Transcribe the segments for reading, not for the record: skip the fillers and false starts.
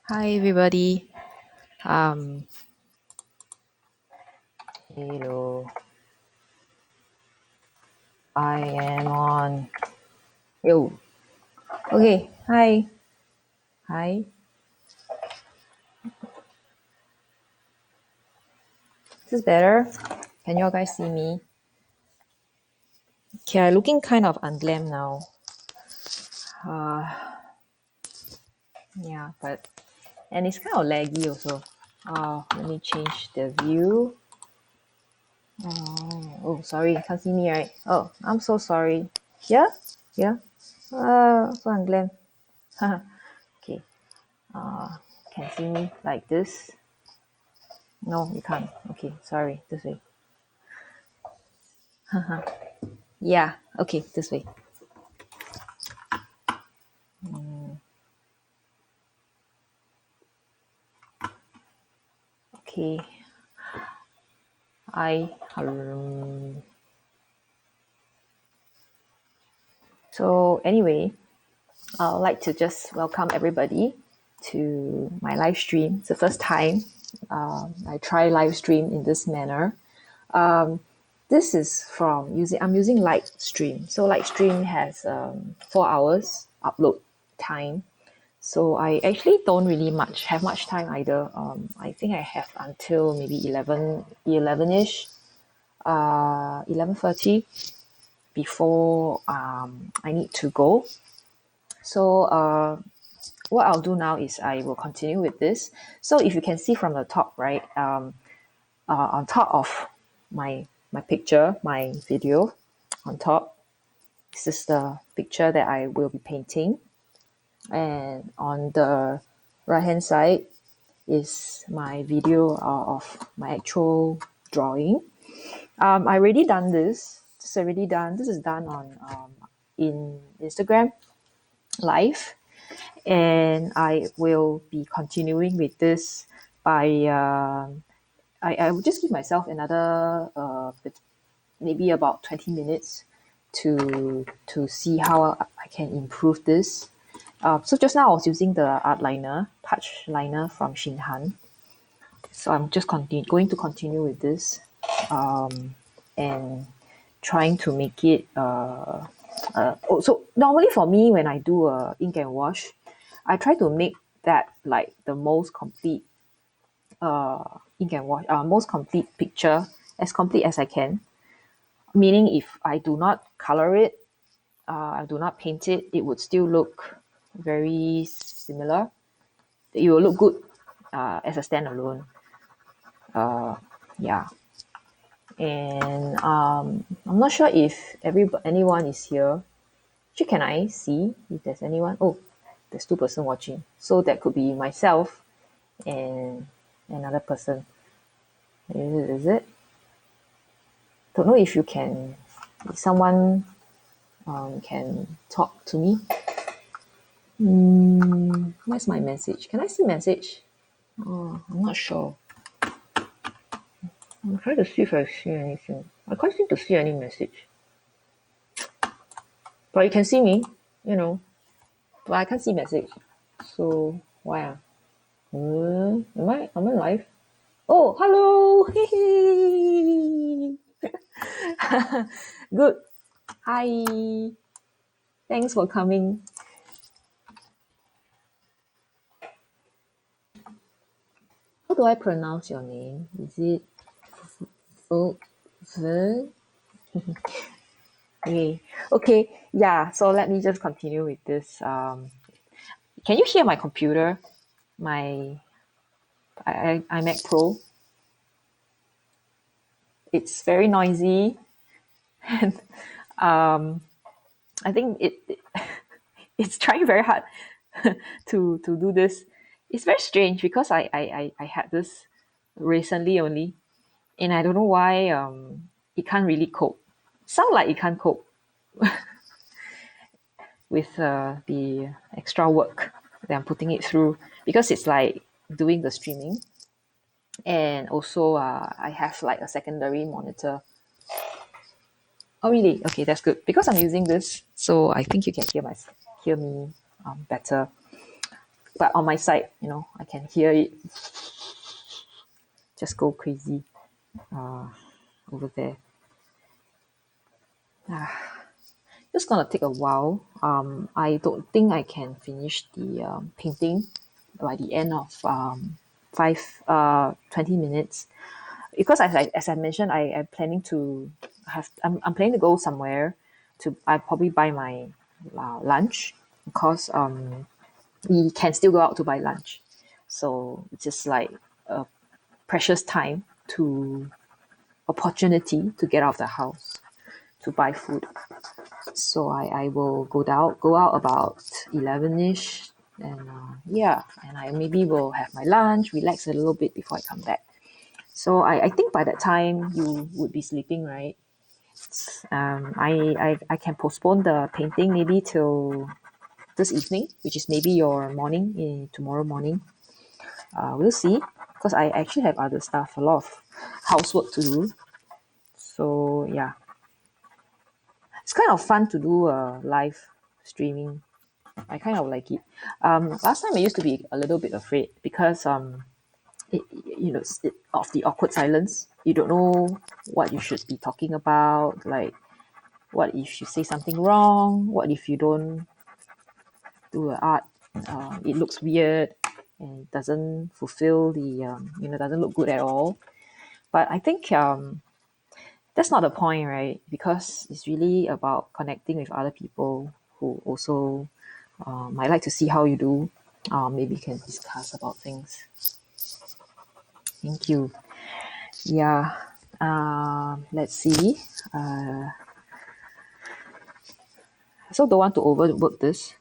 Hi everybody. Um, Hello. I am on. Yo. Okay. Hi. Hi. Is this better? Can you guys see me? Okay, I'm looking kind of unglam now. Yeah, but and it's kind of laggy also. Let me change the view. Oh, sorry, can't see me, right? Oh, I'm so sorry. Yeah, yeah. So unglam. Okay. Can see me like this. No, you can't. Okay, sorry. This way. Yeah. Okay, this way. Okay. I so anyway, I'd like to just welcome everybody to my live stream. It's the first time I try live stream in this manner. This is from using I'm using Lightstream. So Lightstream has 4 hours upload time. So I actually don't really have much time either. I think I have until maybe 11ish, 11:30 before I need to go. So what I'll do now is I will continue with this. So if you can see from the top, right, on top of my picture, my video, on top, this is the picture that I will be painting, and on the right hand side is my video of my actual drawing. I already done this. This is done on in Instagram live, and I will be continuing with this by. I will just give myself another maybe about 20 minutes to see how I can improve this. So just now I was using the art liner, touch liner from Shinhan. So I'm just going to continue with this, and trying to make it. So normally for me, when I do a ink and wash, I try to make that like the most complete ink and wash, most complete picture, as complete as I can. Meaning, if I do not color it, I do not paint it, it would still look very similar. It will look good as a standalone. Yeah. And I'm not sure if anyone is here. Actually, can I see if there's anyone? Oh, there's 2 person watching. So that could be myself and another person. Is it? Don't know if you can, if someone can talk to me. Where's my message? Can I see message? Oh, I'm not sure. I'm trying to see if I see anything. I can't seem to see any message. But you can see me, you know. But I can't see message. So why? Am I live? Oh, hello. Good. Hi. Thanks for coming. How do I pronounce your name? Is it Vo? Okay. Okay. Yeah. So let me just continue with this. Can you hear my computer? My iMac Pro. It's very noisy, and I think it's trying very hard to do this. It's very strange because I had this recently only, and I don't know why it can't really cope. Sound like it can't cope with the extra work that I'm putting it through, because it's like doing the streaming, and also I have like a secondary monitor. Oh really? Okay, that's good, because I'm using this, so I think you can hear me better. But on my side, I can hear it just go crazy over there. It's gonna take a while. I don't think I can finish the painting by the end of 20 minutes, because as I mentioned, I'm planning to I'm planning to go somewhere to I probably buy my lunch, because we can still go out to buy lunch, so it's just like a precious time to opportunity to get out of the house to buy food. So I will go out about 11ish, and yeah, and I maybe will have my lunch, relax a little bit before I come back. So I think by that time you would be sleeping, right? I can postpone the painting maybe till this evening, which is maybe your morning, tomorrow morning. We'll see, because I actually have other stuff, a lot of housework to do. So yeah, it's kind of fun to do live streaming. I kind of like it. Last time I used to be a little bit afraid, because of the awkward silence. You don't know what you should be talking about. Like, what if you say something wrong? What if you don't do a art? It looks weird and it doesn't fulfill the doesn't look good at all. But I think that's not the point, right? Because it's really about connecting with other people who also might like to see how you do. Maybe you can discuss about things. Thank you. Yeah. Let's see. I also don't want to overwork this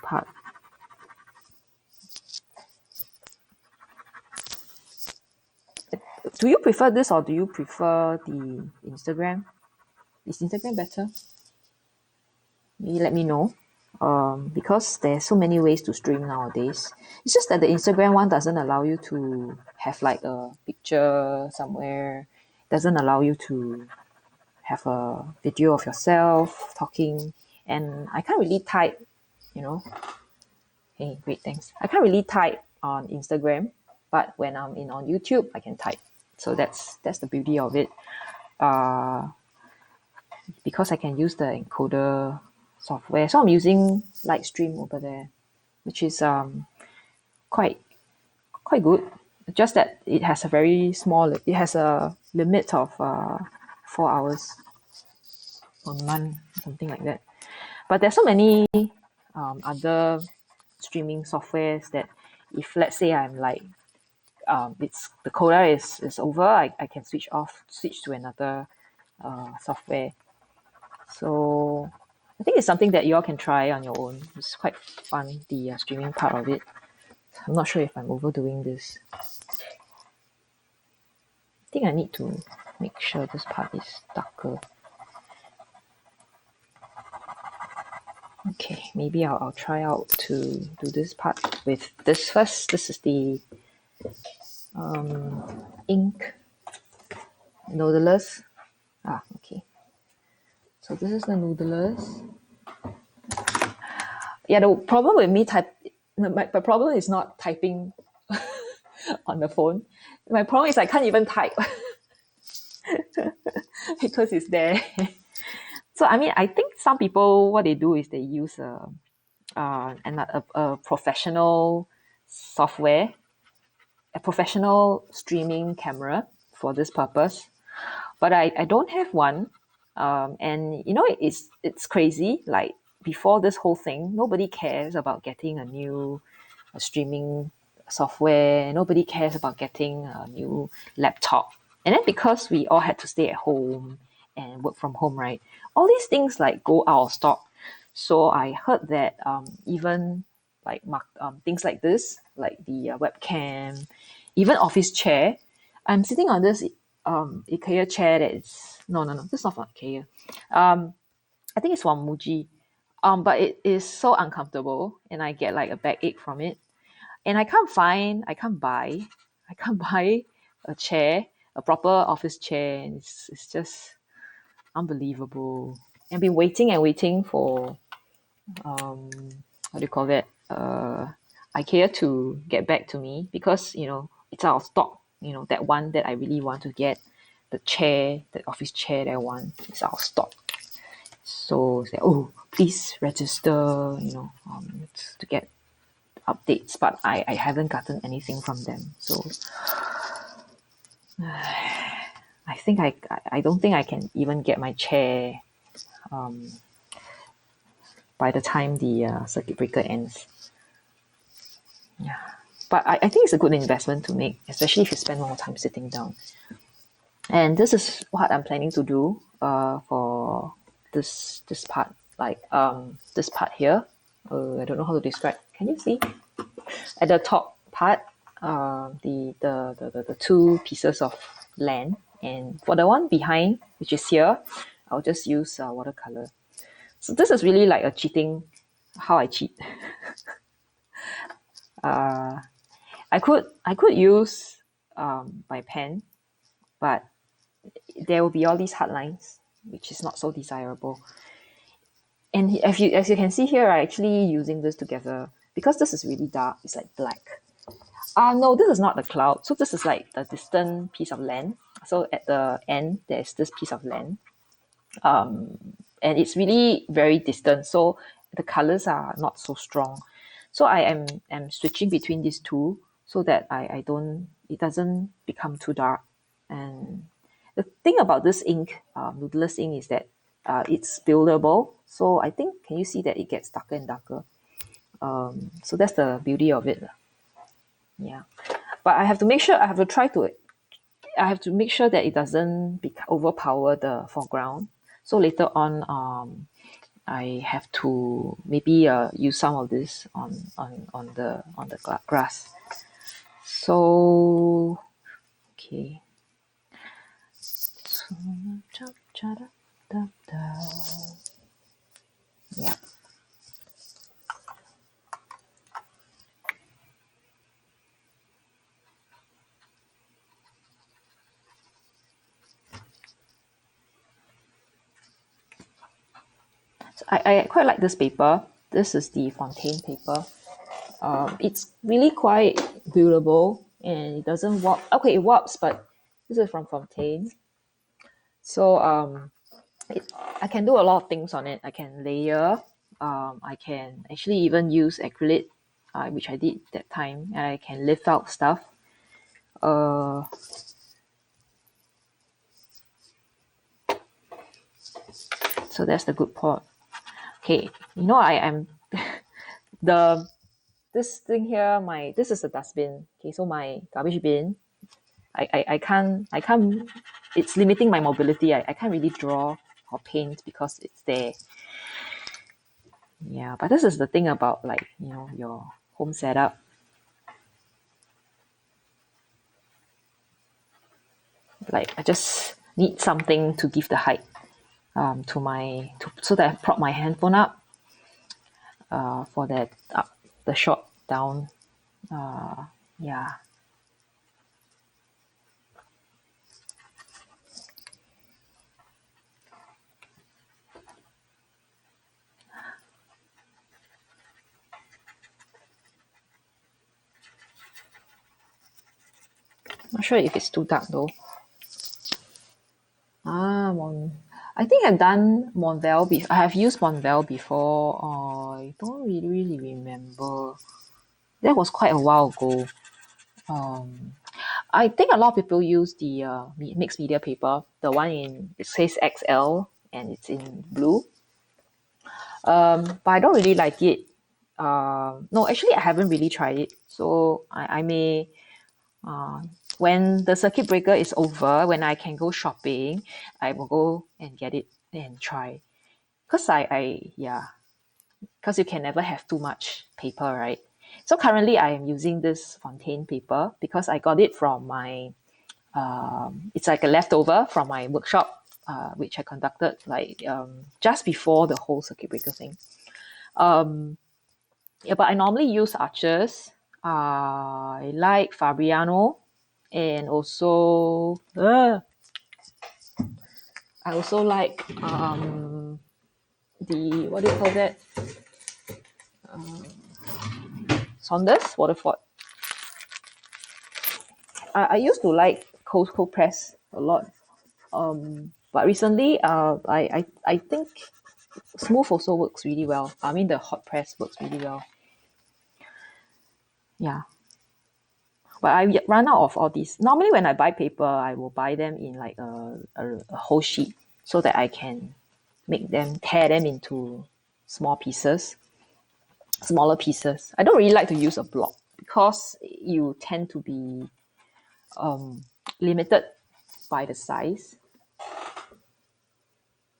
part. Do you prefer this, or do you prefer the Instagram? Is Instagram better? Maybe let me know. Because there's so many ways to stream nowadays. It's just that the Instagram one doesn't allow you to have like a picture somewhere. Doesn't allow you to have a video of yourself talking. And I can't really type, you know. Hey, great, thanks. I can't really type on Instagram, but when I'm on YouTube, I can type. So that's the beauty of it. Because I can use the encoder software. So I'm using Lightstream over there, which is quite good. Just that it has a very small. It has a limit of 4 hours per month, something like that. But there's so many other streaming softwares that, if let's say I'm like it's the quota is over, I can switch to another software. So I think it's something that you all can try on your own. It's quite fun, the streaming part of it. I'm not sure if I'm overdoing this. I think I need to make sure this part is darker. Okay, maybe I'll try out to do this part with this first. This is the ink noodlers. Okay. So this is the noodlers. Yeah, the problem with me my problem is not typing on the phone. My problem is I can't even type because it's there. So I mean, I think some people, what they do is they use a professional software, a professional streaming camera for this purpose. But I don't have one. And it's crazy. Like, before this whole thing, nobody cares about getting a new streaming software. Nobody cares about getting a new laptop. And then because we all had to stay at home and work from home, right? All these things like go out of stock. So I heard that even like things like this, like the webcam, even office chair. I'm sitting on this IKEA chair that is no, this is not from IKEA. I think it's from Muji. But it is so uncomfortable, and I get like a backache from it. And I can't buy a chair, a proper office chair. And it's just unbelievable. I've been waiting and waiting for what do you call that? IKEA to get back to me because it's out of stock. That one that I really want to get, the chair, the office chair that I want, is out of stock. So say, oh, please register, to get updates. But I haven't gotten anything from them. So I think I don't think I can even get my chair by the time the circuit breaker ends. Yeah, but I think it's a good investment to make, especially if you spend more time sitting down. And this is what I'm planning to do for this part, like this part here. I don't know how to describe. Can you see at the top part, the two pieces of land, and for the one behind, which is here, I'll just use watercolor. So this is really like a cheating, how I cheat. I could use my pen, but there will be all these hard lines, which is not so desirable. And as you can see here, I'm actually using this together because this is really dark. It's like black. No, this is not the cloud. So this is like the distant piece of land. So at the end, there's this piece of land. And it's really very distant. So the colors are not so strong. So I am switching between these two so that it doesn't become too dark. And the thing about this ink, Noodleless ink, is that it's buildable. So I think, can you see that it gets darker and darker? So that's the beauty of it. Yeah. But I have to make sure, I have to make sure that it doesn't overpower the foreground. So later on, I have to maybe use some of this on the grass. So okay. Yeah. So I quite like this paper. This is the Fontaine paper. It's really quite buildable and it doesn't warp. Okay, it warps, but this is from Fontaine. So I can do a lot of things on it. I can layer. I can actually even use acrylic, which I did that time, and I can lift out stuff. So that's the good part. Okay, I am this thing here. This is a dustbin. Okay, so my garbage bin. I can't. It's limiting my mobility. I can't really draw or paint because it's there. Yeah, but this is the thing about your home setup. Like I just need something to give the height so that I prop my handphone up for that up the shot down. Yeah. Not sure if it's too dark though. I think I've done Monvel before. I have used Monvel before. I don't really remember. That was quite a while ago. I think a lot of people use the mixed media paper, the one it says XL and it's in blue. But I don't really like it. No, actually, I haven't really tried it. So I may, when the circuit breaker is over, when I can go shopping, I will go and get it and try. Because because you can never have too much paper, right? So currently I am using this Fontaine paper because I got it from it's like a leftover from my workshop, which I conducted just before the whole circuit breaker thing. Yeah, but I normally use Arches. I like Fabriano, and also I also like the what do you call that? Saunders Waterford. I used to like cold press a lot, but recently I think smooth also works really well. I mean the hot press works really well. Yeah, but I run out of all these. Normally when I buy paper, I will buy them in like a whole sheet so that I can tear them into small pieces, smaller pieces. I don't really like to use a block because you tend to be limited by the size.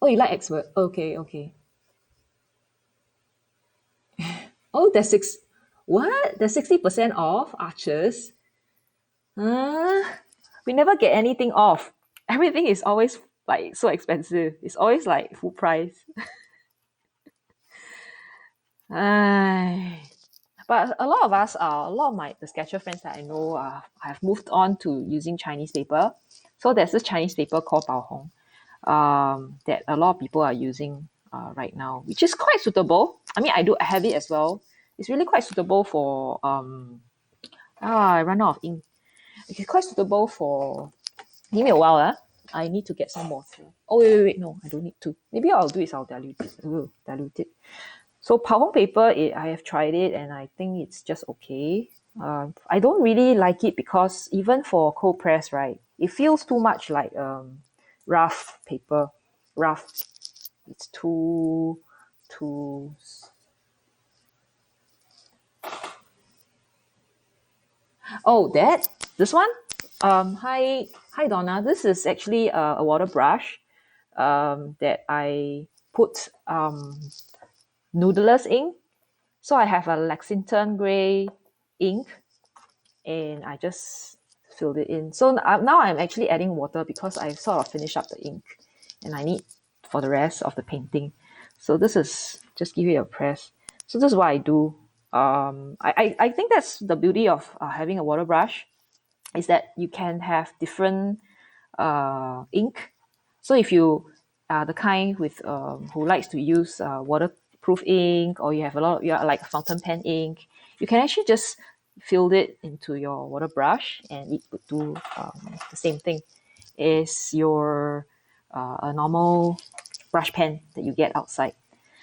Oh, you like expert? Okay, okay. Oh, there's six. What? There's 60% off Arches. We never get anything off. Everything is always like so expensive. It's always like full price. Ay. But a lot of us are, a lot of the sketcher friends that I know have moved on to using Chinese paper. So there's this Chinese paper called Bao Hong that a lot of people are using right now, which is quite suitable. I mean, I have it as well. It's really quite suitable for, I run out of ink. It's quite suitable for, give me a while, I need to get some water. Oh, wait, no, I don't need to. Maybe I'll do is I'll dilute it. Dilute it. So Pao paper, I have tried it and I think it's just okay. I don't really like it because even for cold press, right, it feels too much like rough paper. Rough. It's too. Oh, this one. Hi Donna. This is actually a water brush that I put noodlers ink. So I have a Lexington gray ink and I just filled it in. So now I'm actually adding water because I sort of finished up the ink and I need for the rest of the painting. So this is just give it a press. So this is what I do. I think that's the beauty of having a water brush is that you can have different ink. So if you are the kind with who likes to use waterproof ink, or you have a lot, you are like fountain pen ink, you can actually just fill it into your water brush, and it would do the same thing. Is your a normal brush pen that you get outside.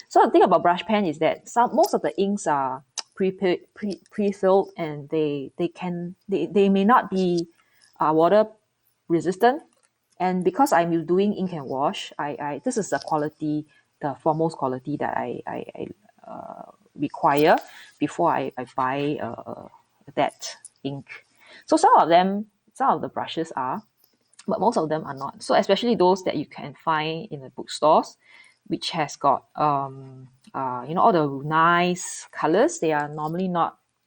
So the thing about brush pen is that most of the inks are pre-filled, and they may not be water resistant. And because I'm doing ink and wash, I this is the quality, the foremost quality that I require before I buy that ink. So some of the brushes are, but most of them are not. So especially those that you can find in the bookstores, which has got all the nice colors, they are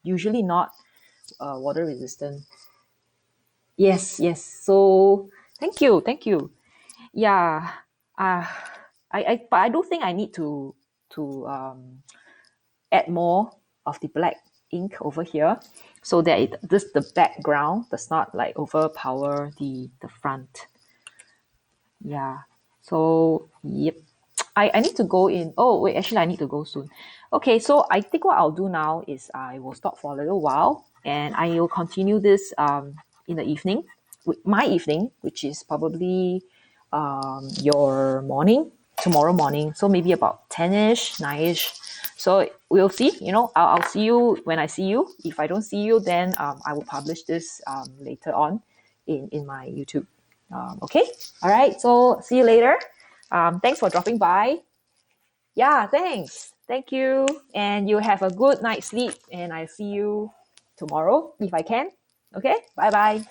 usually not water resistant. Yes. So thank you. Yeah. uh, but I do think I need to add more of the black ink over here so that the background does not like overpower the front. Yeah. So yep. I need to go in. Oh wait, actually I need to go soon. Okay, so I think what I'll do now is I will stop for a little while and I will continue this in the evening, my evening, which is probably your morning, tomorrow morning. So maybe about 10ish, 9ish. So we'll see. I'll see you when I see you. If I don't see you, then I will publish this later on in my YouTube. Okay. All right. So see you later. Thanks for dropping by. Yeah, thanks. Thank you. And you have a good night's sleep. And I see you tomorrow if I can. Okay. Bye bye.